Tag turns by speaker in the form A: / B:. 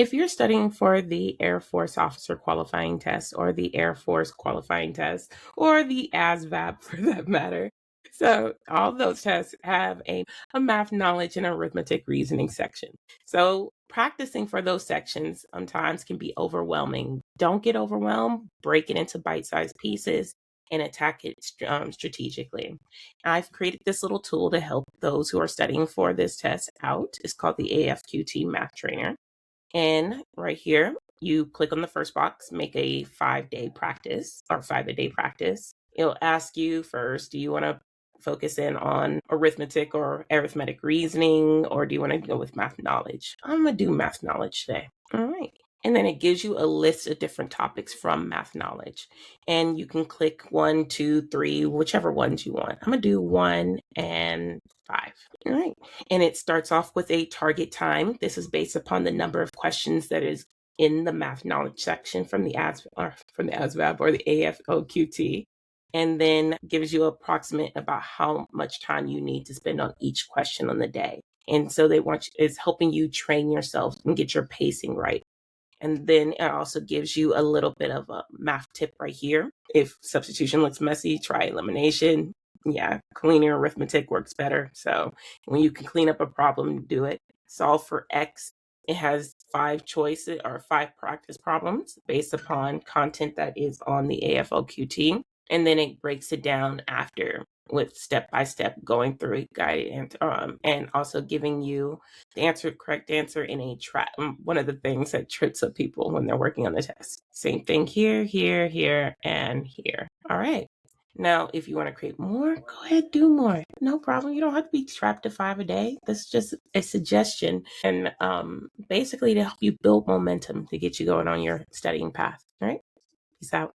A: If you're studying for the Air Force Officer Qualifying Test or the Air Force Qualifying Test or the ASVAB for that matter, so all those tests have a math knowledge and arithmetic reasoning section. So practicing for those sections sometimes can be overwhelming. Don't get overwhelmed, break it into bite-sized pieces and attack it strategically. I've created this little tool to help those who are studying for this test out. It's called the AFQT Math Trainer. And right here, you click on the first box, make a 5-day practice or 5-a-day practice. It'll ask you first, do you want to focus in on arithmetic or arithmetic reasoning, or do you want to go with math knowledge? I'm going to do math knowledge today. All right. And then it gives you a list of different topics from math knowledge. And you can click 1, 2, 3, whichever ones you want. I'm going to do 1 and 5. All right. And it starts off with a target time. This is based upon the number of questions that is in the math knowledge section from the ASVAB or the AFOQT. And then gives you approximate about how much time you need to spend on each question on the day. And so it's helping you train yourself and get your pacing right. And then it also gives you a little bit of a math tip right here. If substitution looks messy, try elimination. Yeah, cleaner arithmetic works better. So when you can clean up a problem, do it. Solve for X. It has 5 choices or 5 practice problems based upon content that is on the AFOQT. And then it breaks it down after with step-by-step going through a guided and also giving you the correct answer in a track. One of the things that trips up people when they're working on the test. Same thing here, here, here, and here. All right. Now, if you want to create more, go ahead, do more. No problem. You don't have to be trapped to 5 a day. That's just a suggestion. And basically to help you build momentum to get you going on your studying path. All right. Peace out.